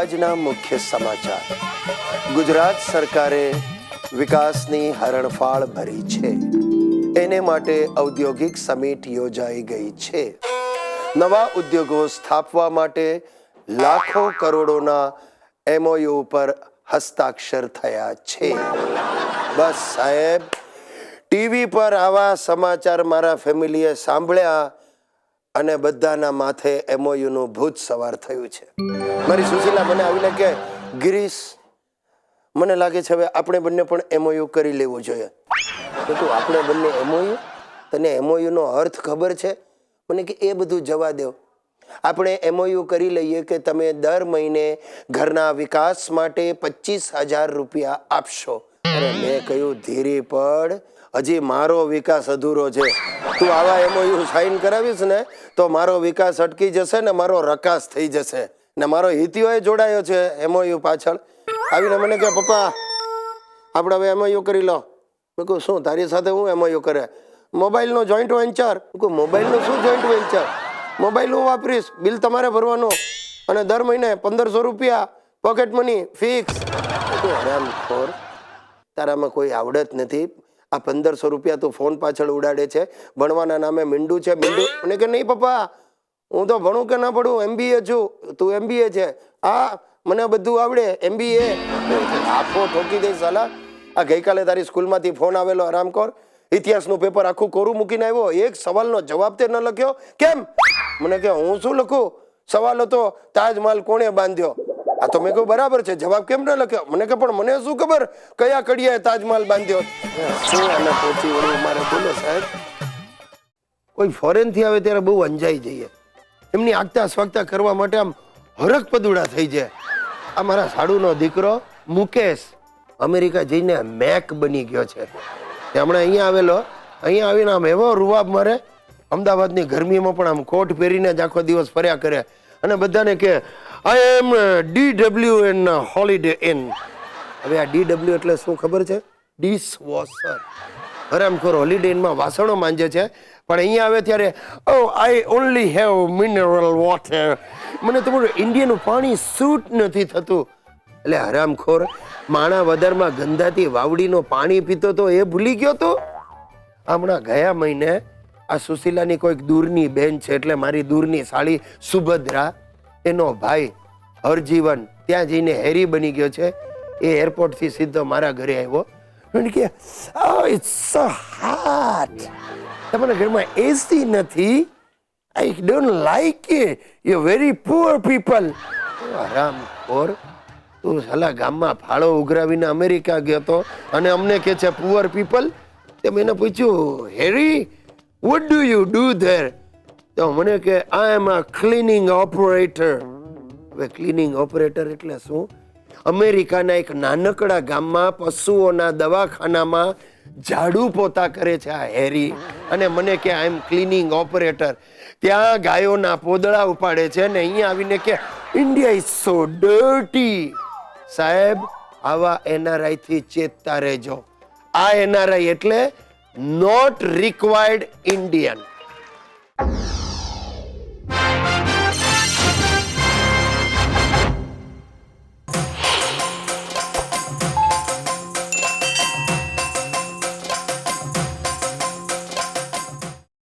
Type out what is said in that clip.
આજના મુખ્ય સમાચાર. ગુજરાત સરકારે વિકાસની હરણફાળ ભરી છે. એને માટે ઔદ્યોગિક સમિટ યોજાઈ ગઈ છે. નવા ઉદ્યોગો સ્થાપવા માટે લાખો કરોડોના MOU પર હસ્તાક્ષર થયા છે. બસ સાહેબ, ટીવી પર આવા સમાચાર મારા ફેમિલીએ સાંભળ્યા અને બધાના માથે MOU નું ભૂત સવાર થયું છે. મારી સુશીલા મને આવીને કે, ગિરીશ, મને લાગે છે હવે આપણે બંને પણ MOU કરી લેવું જોઈએ. તો આપણે બંને MOU? તને MOU નો અર્થ ખબર છે? મને કે એ બધું જવા દો. આપણે MOU કરી લઈએ કે તમે દર મહિને ઘરના વિકાસ માટે 25,000 રૂપિયા આપશો. અરે મેં કહ્યું, ધીરી પડ, હજી મારો વિકાસ અધૂરો છે. તું આવા MOU સાઇન કરાવીશ ને તો મારો વિકાસ અટકી જશે ને મારો રકાસ થઈ જશે. ને મારો હિતિયો જોડાયો છે MOU પાછળ. આવીને મને કે, પપ્પા આપણે હવે MOU કરી લો. મેં કહું, શું તારી સાથે હું MOU કરે? મોબાઈલનો જોઈન્ટ વેન્ચર. કહું, મોબાઈલનું શું જોઈન્ટ વેન્ચર? મોબાઈલ હું વાપરીશ, બિલ તમારે ભરવાનું અને દર મહિને 1,500 રૂપિયા પોકેટ મની ફિક્સ. હરામખોર, તારામાં કોઈ આવડત નથી. આ 1,500 રૂપિયા તું ફોન પાછળ ઉડાડે છે. ભણવાના નામે મીંડું છે મીંડું. મને કે નહીં પપ્પા, હું તો ભણું કે ના ભણું, MBA છું. તું MBA છે? હા, મને બધું આવડે. MBA આખો ઠોકી દઈશ સાલા. આ ગઈકાલે તારી સ્કૂલમાંથી ફોન આવેલો, હરામખોર. ઇતિહાસનું પેપર આખું કોરું મૂકીને આવ્યો. એક સવાલનો જવાબ તે ન લખ્યો. કેમ? મને કે, હું શું લખું? સવાલ હતો તાજમહાલ કોણે બાંધ્યો? આ તો મેં કહ્યું બરાબર છે, જવાબ કેમ ન લખ્યો? મને કે, પણ મને શું ખબર કયા કડિયાએ તાજમહાલ બાંધ્યો? શું આને પહોંચી વળ્યું મારે? બોલો સાહેબ, કોઈ ફોરેન થી આવે ત્યારે બહુ અંજાઈ જઈએ. એમની આગતા સ્વાગતા કરવા માટે આમ હરક પદુડા થઈ જાય. આ મારા સાડુનો દીકરો મુકેશ અમેરિકા જઈને મેક બની ગયો છે. હમણાં અહીંયા આવેલો. અહીંયા આવીને આમ એવો રૂવાબ મારે. અમદાવાદની ગરમીમાં પણ આમ કોટ પહેરીને જ આખો દિવસ ફર્યા કરે અને બધાને કે, I am DW in Holiday Inn. હવે આ DW એટલે શું ખબર છે? Dishwasher. હરામખોર હોલિડે ઇનમાં વાસણો માંજે છે, પણ અહીંયા આવે ત્યારે oh I only have mineral water. મને તમારું ઇન્ડિયનનું પાણી સૂટ નથી થતું. એટલે હરામખોર, માણા વદરમાં ગંધાતી વાવડીનો પાણી પીતો તો એ ભૂલી ગયો તો. હમણાં ગયા મહિને આ સુશીલાની કોઈક દૂરની બેન છે, એટલે મારી દૂરની સાળી સુભદ્રા, એનો ભાઈ હરજીવન ત્યાં જઈને હેરી બની ગયો છે. એ એરપોર્ટથી સીધો મારા ઘરે આવ્યો. કે, oh, it's so hot. તમારા ઘરમાં AC નથી? I don't like it. You're very poor people. હરામખોર, તું સાલા ગામમાં ફાળો ઉઘરાવીને અમેરિકા ગયો તો અને અમને કે છે પુઅર પીપલ. તે મેં પૂછ્યું, હેરી, what do you do there? તો મને કે, I am a cleaning operator. હવે ક્લિનિંગ ઓપરેટર એટલે શું? અમેરિકાના એક નાનકડા ગામમાં પશુઓના દવાખાનામાં ઝાડુ પોતા કરે છે આ હેરી. અને મને કે, આઈ એમ ક્લિનિંગ ઓપરેટર. ત્યાં ગાયોના પોદળા ઉપાડે છે ને અહીંયા આવીને કે, ઇન્ડિયા ઇઝ સો ડર્ટી. સાહેબ, આવા NRI થી ચેતતા રહેજો. આ NRI એટલે નોટ રિક્વાયર્ડ ઇન્ડિયન.